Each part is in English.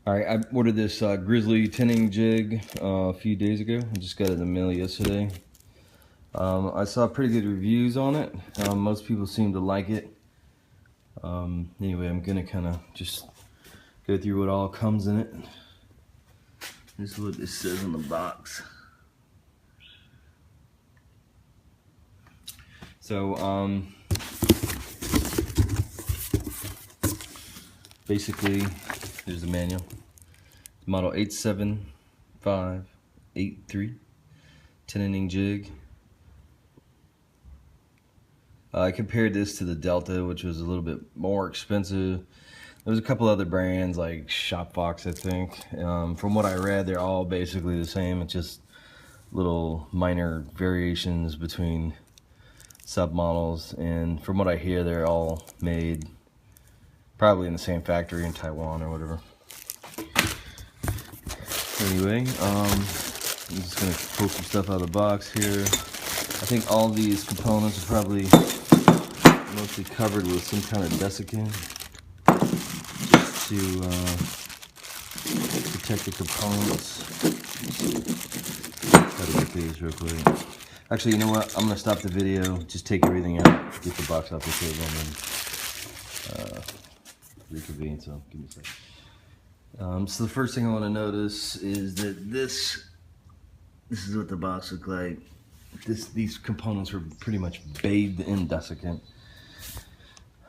Alright, I ordered this Grizzly Tenoning jig a few days ago. I just got it in the mail yesterday. I saw pretty good reviews on it. Most people seem to like it. Anyway, I'm gonna kind of just go through what all comes in it. This is what this says on the box. So, basically, here's the manual. Model H7583 Tenoning jig. I compared this to the Delta, which was a little bit more expensive. There's a couple other brands like Shop Fox, I think. From what I read, they're all basically the same. It's just little minor variations between submodels, and from what I hear, they're all made probably in the same factory in Taiwan or whatever. Anyway, I'm just gonna pull some stuff out of the box here. I think all these components are probably mostly covered with some kind of desiccant to protect the components. Gotta get these real quick. Actually, you know what? I'm gonna stop the video, just take everything out, get the box off the table, and then reconvene. So give me a second. So the first thing I want to notice is that this is what the box looked like. These components were pretty much bathed in desiccant.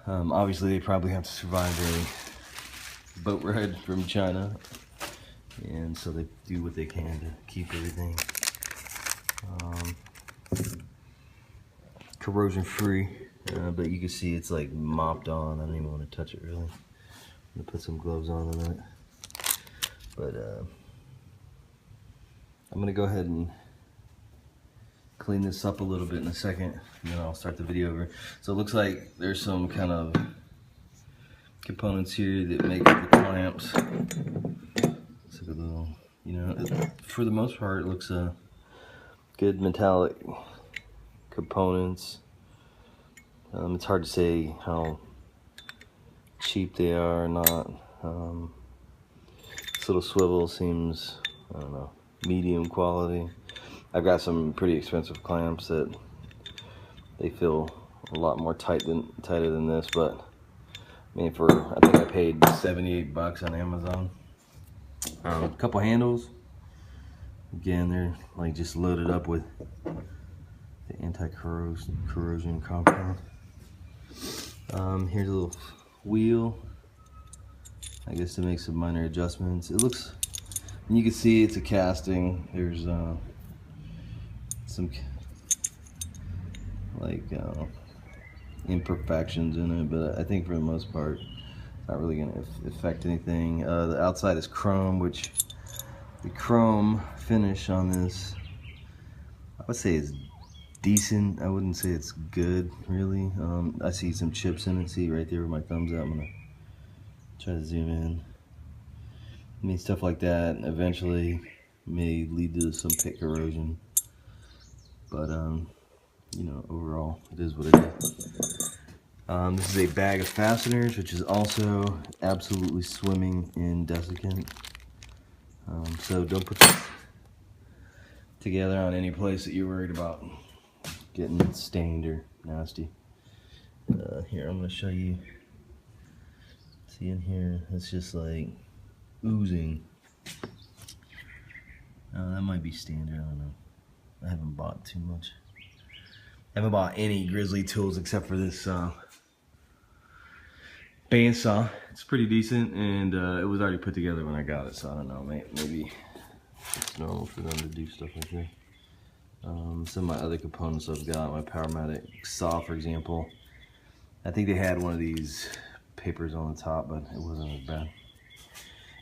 Obviously, they probably have to survive a boat ride from China, and so they do what they can to keep everything corrosion free. But you can see it's like mopped on. I don't even want to touch it really. I'm gonna put some gloves on in a minute. But I'm gonna go ahead and clean this up a little bit in a second, and then I'll start the video over. So it looks like there's some kind of components here that make up the clamps. It's like a little, you know, for the most part, it looks good metallic components. It's hard to say how cheap they are or not. This little swivel seems, I don't know, medium quality. I've got some pretty expensive clamps that they feel a lot more tighter than this, but I mean, I think I paid 78 bucks on Amazon. A couple handles. Again, they're like just loaded up with the anti-corrosion compound. Here's a little wheel. I guess to make some minor adjustments. It looks, and you can see it's a casting. There's some like imperfections in it, but I think for the most part it's not really going to affect anything. The outside is chrome, which the chrome finish on this, I would say is decent. I wouldn't say it's good really. I see some chips in it. See right there with my thumbs out. I'm gonna try to zoom in. I mean, stuff like that eventually may lead to some pit corrosion, but you know, overall it is what it is. This is a bag of fasteners, which is also absolutely swimming in desiccant. So don't put this together on any place that you're worried about getting stained or nasty. Here, I'm going to show you. See in here, it's just like oozing. That might be standard, I don't know. I haven't bought too much. I haven't bought any Grizzly tools except for this bandsaw. It's pretty decent, and it was already put together when I got it, so I don't know, maybe it's normal for them to do stuff like that. Some of my other components I've got, my Powermatic saw, for example, I think they had one of these papers on the top, but it wasn't as bad.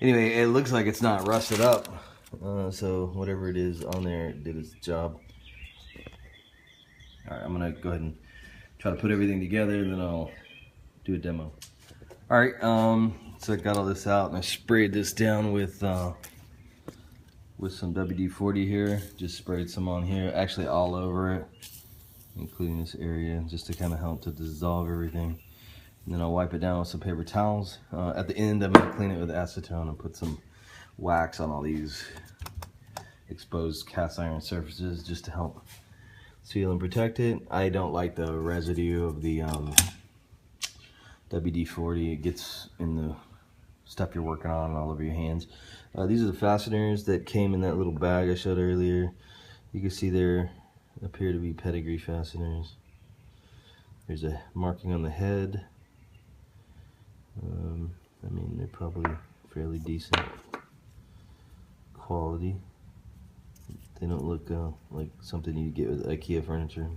Anyway, it looks like it's not rusted up, so whatever it is on there, it did its job. Alright, I'm gonna go ahead and try to put everything together, and then I'll do a demo. Alright, so I got all this out, and I sprayed this down with some WD-40 here. Just sprayed some on here, actually all over it, including this area, just to kind of help to dissolve everything. And then I'll wipe it down with some paper towels. At the end, I'm gonna clean it with acetone and put some wax on all these exposed cast iron surfaces just to help seal and protect it. I don't like the residue of the WD-40. It gets in the stuff you're working on all over your hands. These are the fasteners that came in that little bag I showed earlier. You can see there appear to be pedigree fasteners. There's a marking on the head. I mean, they're probably fairly decent quality. They don't look like something you get with IKEA furniture.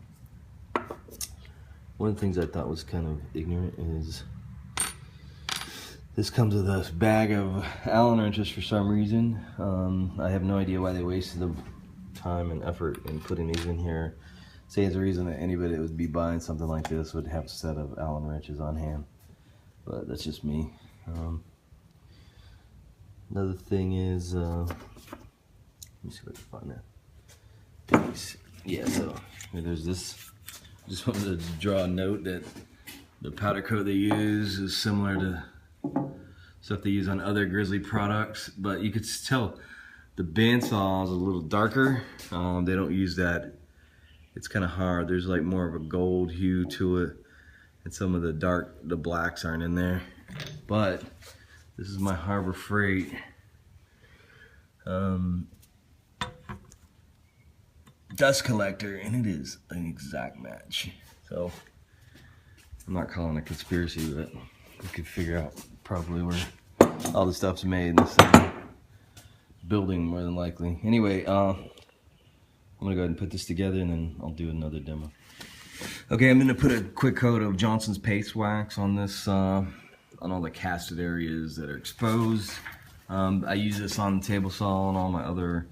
One of the things I thought was kind of ignorant is this comes with a bag of Allen wrenches for some reason. I have no idea why they wasted the time and effort in putting these in here. Stands to reason that anybody that would be buying something like this would have a set of Allen wrenches on hand. But that's just me. Another thing is, let me see if I can find that. Yeah, so there's this. Just wanted to draw a note that the powder coat they use is similar to stuff they use on other Grizzly products, but you could tell the bandsaw is a little darker. They don't use that. It's kind of hard. There's like more of a gold hue to it, and some of the blacks aren't in there. But this is my Harbor Freight dust collector, and it is an exact match. So I'm not calling it a conspiracy, but we could figure out probably where all the stuff's made in this building, more than likely. Anyway, I'm gonna go ahead and put this together, and then I'll do another demo. Okay, I'm gonna put a quick coat of Johnson's paste wax on this, on all the casted areas that are exposed. I use this on the table saw and all my other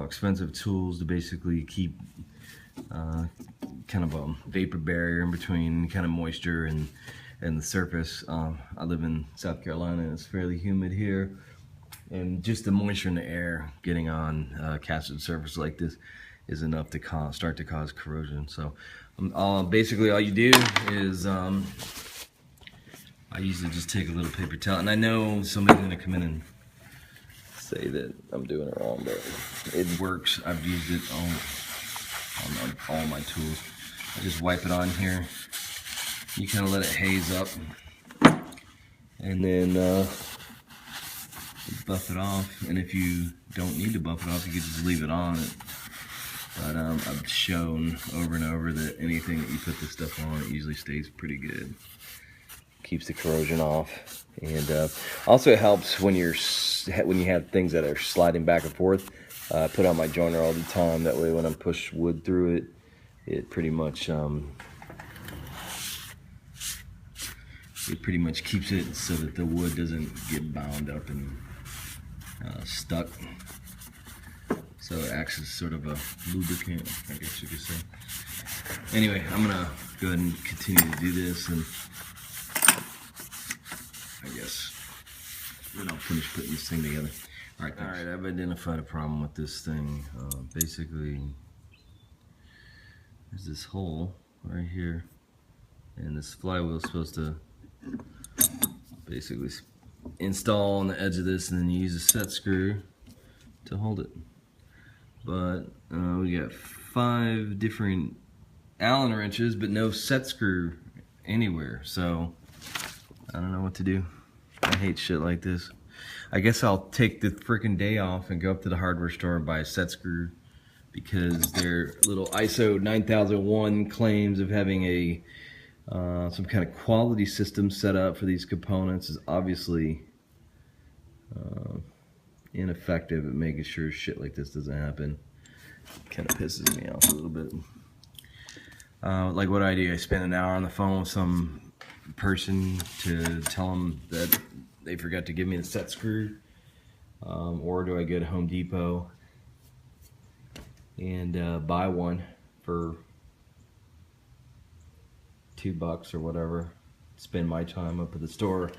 expensive tools to basically keep kind of a vapor barrier in between kind of moisture and the surface. I live in South Carolina, and it's fairly humid here, and just the moisture in the air getting on casted surface like this is enough to start to cause corrosion. So basically all you do is I usually just take a little paper towel, and I know somebody's gonna come in and say that I'm doing it wrong, but it works. I've used it on all my tools. I just wipe it on here. You kind of let it haze up, and then buff it off. And if you don't need to buff it off, you can just leave it on. But I've shown over and over that anything that you put this stuff on, it usually stays pretty good. Keeps the corrosion off, and also it helps when you have things that are sliding back and forth. I put on my joiner all the time. That way, when I push wood through it, it pretty much keeps it so that the wood doesn't get bound up and stuck. So it acts as sort of a lubricant, I guess you could say. Anyway, I'm gonna go ahead and continue to do this, and I guess then I'll finish putting this thing together. All right, I've identified a problem with this thing. Basically, there's this hole right here, and this flywheel is supposed to basically install on the edge of this, and then you use a set screw to hold it. But we got 5 different Allen wrenches, but no set screw anywhere. So I don't know what to do. I hate shit like this. I guess I'll take the freaking day off and go up to the hardware store and buy a set screw, because their little ISO 9001 claims of having a some kind of quality system set up for these components is obviously ineffective at making sure shit like this doesn't happen. Kind of pisses me off a little bit. Like what I do, I spend an hour on the phone with some person to tell them that they forgot to give me the set screw, or do I go to Home Depot and buy one for $2 or whatever, spend my time up at the store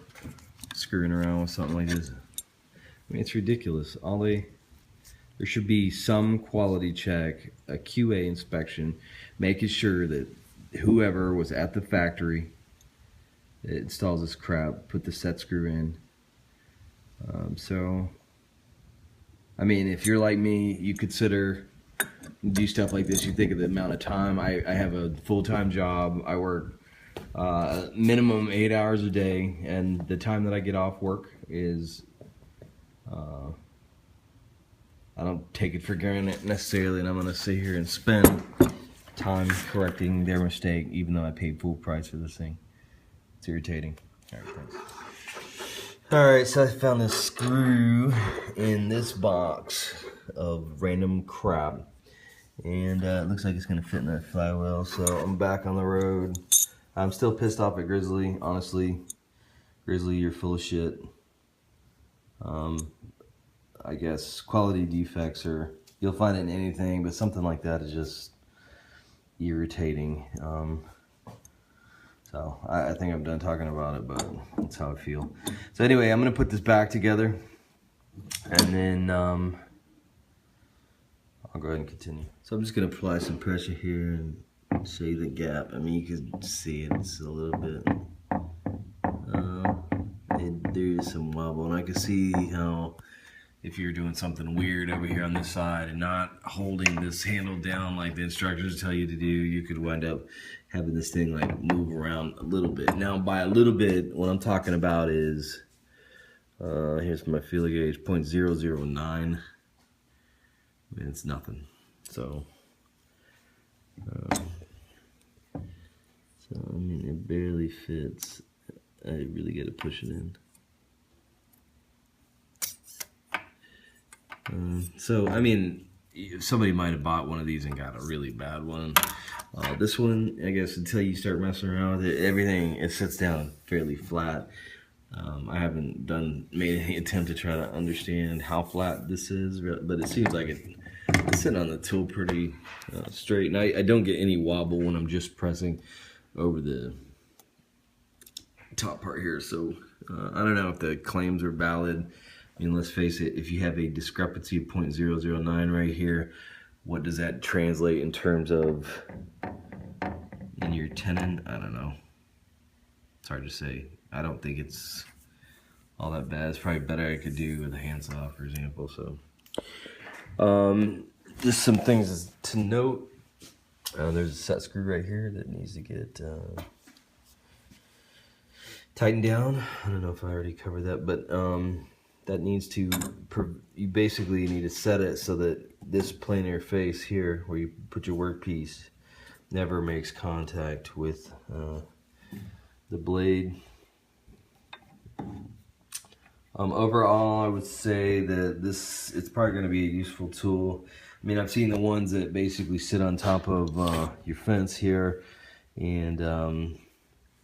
screwing around with something like this. I mean, it's ridiculous. There should be some quality check, a QA inspection, making sure that whoever was at the factory it installs this crap, put the set screw in. So, I mean, if you're like me, you consider do stuff like this, you think of the amount of time. I have a full-time job. I work minimum 8 hours a day, and the time that I get off work is I don't take it for granted necessarily, and I'm gonna sit here and spend time correcting their mistake even though I paid full price for this thing. It's irritating. Alright, thanks. Alright, so I found this screw in this box of random crap, and it looks like it's gonna fit in that flywheel. So I'm back on the road. I'm still pissed off at Grizzly. Honestly, Grizzly, you're full of shit. I guess quality defects are, you'll find it in anything, but something like that is just irritating. So I think I'm done talking about it, but that's how I feel. So anyway, I'm gonna put this back together, and then I'll go ahead and continue. So I'm just gonna apply some pressure here and show you the gap. I mean, you can see it, it's a little bit, there is some wobble, and I can see how if you're doing something weird over here on this side and not holding this handle down like the instructors tell you to do, you could wind up having this thing like move around a little bit. Now by a little bit, what I'm talking about is, here's my feeler gauge, 0.009, and it's nothing. So, I mean, it barely fits. I really got to push it in. So, I mean, somebody might have bought one of these and got a really bad one. This one, I guess, until you start messing around with it, everything, it sits down fairly flat. I haven't made any attempt to try to understand how flat this is, but it seems like it's sitting on the tool pretty straight. And I don't get any wobble when I'm just pressing over the top part here. So, I don't know if the claims are valid. I mean, let's face it, if you have a discrepancy of 0.009 right here, what does that translate in terms of in your tenon? I don't know. It's hard to say. I don't think it's all that bad. It's probably better I could do with a handsaw, for example. So, just some things to note. There's a set screw right here that needs to get tightened down. I don't know if I already covered that, but that needs to, you basically need to set it so that this planar face here, where you put your workpiece, never makes contact with the blade. Overall, I would say that it's probably going to be a useful tool. I mean, I've seen the ones that basically sit on top of your fence here, and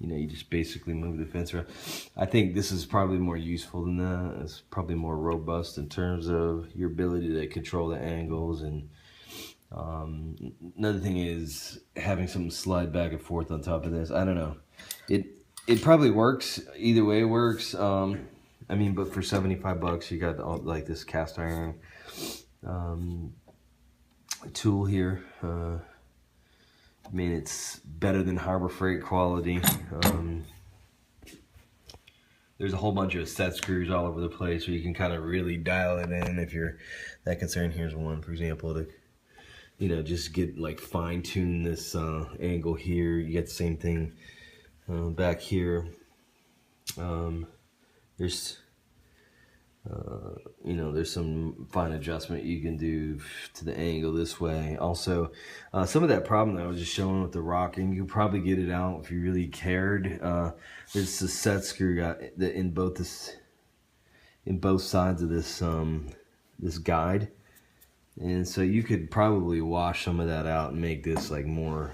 you know, you just basically move the fence around. I think this is probably more useful than that. It's probably more robust in terms of your ability to control the angles. And another thing is having something slide back and forth on top of this. I don't know. It probably works. Either way it works. I mean, but for 75 bucks, you got like this cast iron tool here. I mean, it's better than Harbor Freight quality. There's a whole bunch of set screws all over the place where you can kind of really dial it in if you're that concerned. Here's one, for example, to, you know, just get like fine tune this angle here. You get the same thing back here. There's you know, there's some fine adjustment you can do to the angle this way. Also, some of that problem that I was just showing with the rocking, you could probably get it out if you really cared. There's a set screw got in both sides of this this guide, and so you could probably wash some of that out and make this like more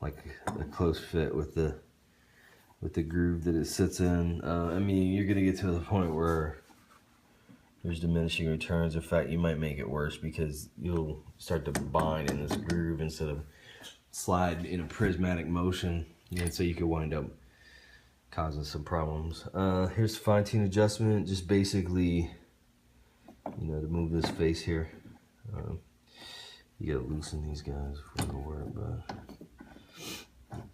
like a close fit with the groove that it sits in. I mean, you're gonna get to the point where there's diminishing returns. In fact, you might make it worse because you'll start to bind in this groove instead of slide in a prismatic motion, and so you could wind up causing some problems. Here's fine-tune adjustment, just basically, you know, to move this face here. You gotta loosen these guys before they work, but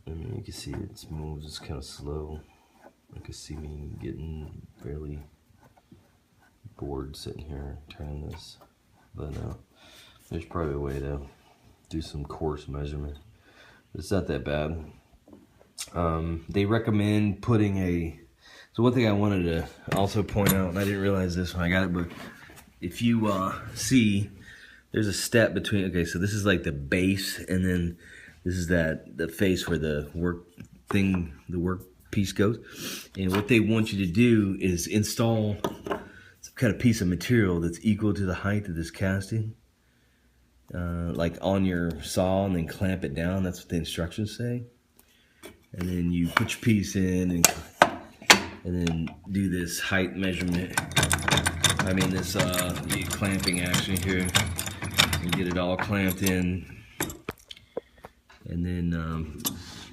I mean, you can see it moves, it's kind of slow. You can see me getting fairly bored sitting here turning this, but there's probably a way to do some coarse measurement. It's not that bad. They recommend putting a, so one thing I wanted to also point out, and I didn't realize this when I got it, but if you see, there's a step between, okay, so this is like the base, and then this is the face where the work piece goes. And what they want you to do is install some kind of piece of material that's equal to the height of this casting, like on your saw, and then clamp it down. That's what the instructions say. And then you put your piece in and then do this height measurement. I mean this clamping action here, and get it all clamped in, and then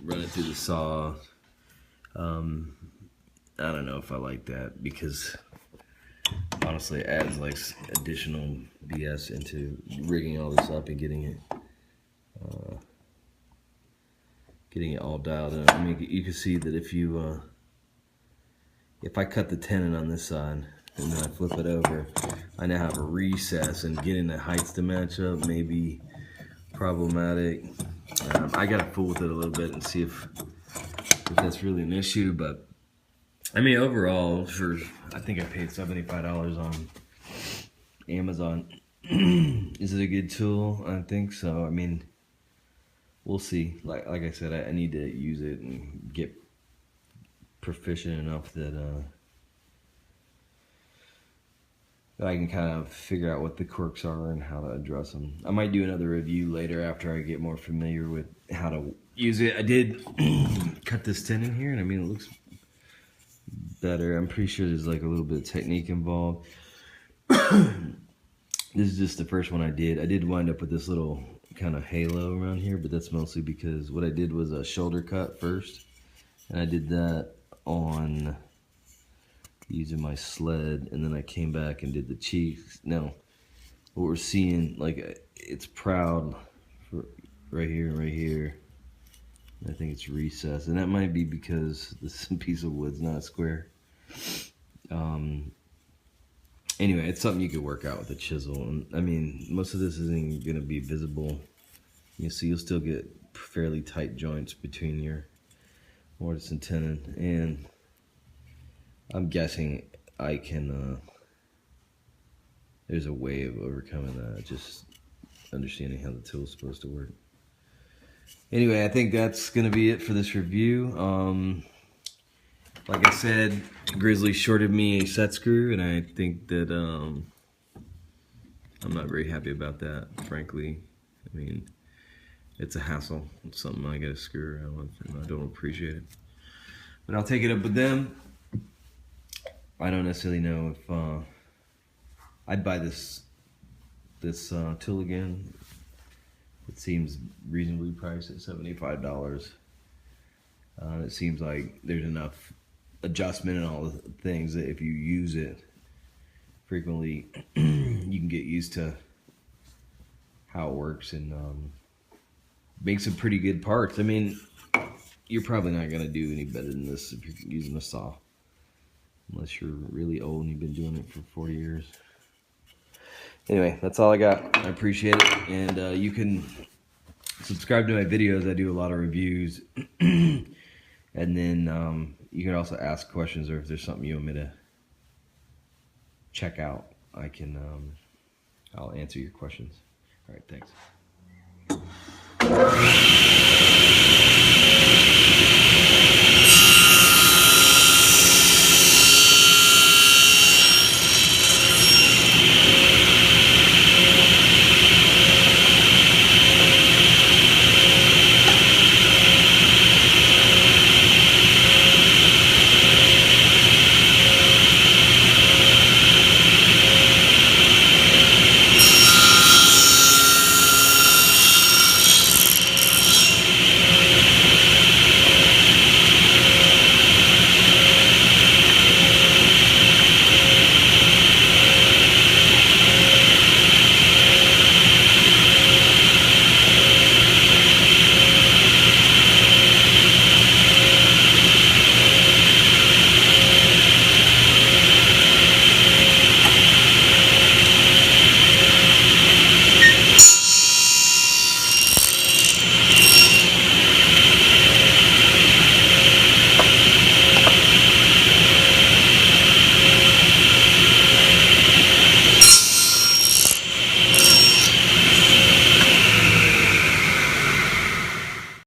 run it through the saw. I don't know if I like that, because honestly it adds like additional BS into rigging all this up and getting it all dialed in. I mean, you can see that if I cut the tenon on this side and then I flip it over, I now have a recess, and getting the heights to match up may be problematic. I gotta fool with it a little bit and see if that's really an issue, but I mean, overall, I think I paid $75 on Amazon. Is it a good tool? I think so. I mean, we'll see. Like I said, I need to use it and get proficient enough that I can kind of figure out what the quirks are and how to address them. I might do another review later after I get more familiar with how to use it. I did cut this tenon here, and I mean, it looks better. I'm pretty sure there's like a little bit of technique involved. This is just the first one I did. I did wind up with this little kind of halo around here, but that's mostly because what I did was a shoulder cut first, and I did that on using my sled, and then I came back and did the cheeks. Now, what we're seeing, like, it's proud for right here and right here. I think it's recessed, and that might be because this piece of wood's not square. Anyway, it's something you could work out with a chisel. And I mean, most of this isn't going to be visible. You'll still get fairly tight joints between your mortise and tenon, and I'm guessing I can, there's a way of overcoming that, just understanding how the tool is supposed to work. Anyway, I think that's going to be it for this review. Like I said, Grizzly shorted me a set screw, and I think that I'm not very happy about that, frankly. I mean, it's a hassle. It's something I got to screw around with, and I don't appreciate it. But I'll take it up with them. I don't necessarily know if I'd buy this tool again. It seems reasonably priced at $75. It seems like there's enough adjustment and all the things that if you use it frequently, you can get used to how it works and make some pretty good parts. I mean, you're probably not going to do any better than this if you're using a saw, unless you're really old and you've been doing it for 40 years. Anyway, that's all I got. I appreciate it, and you can subscribe to my videos. I do a lot of reviews, and then you can also ask questions, or if there's something you want me to check out, I'll answer your questions. All right, thanks.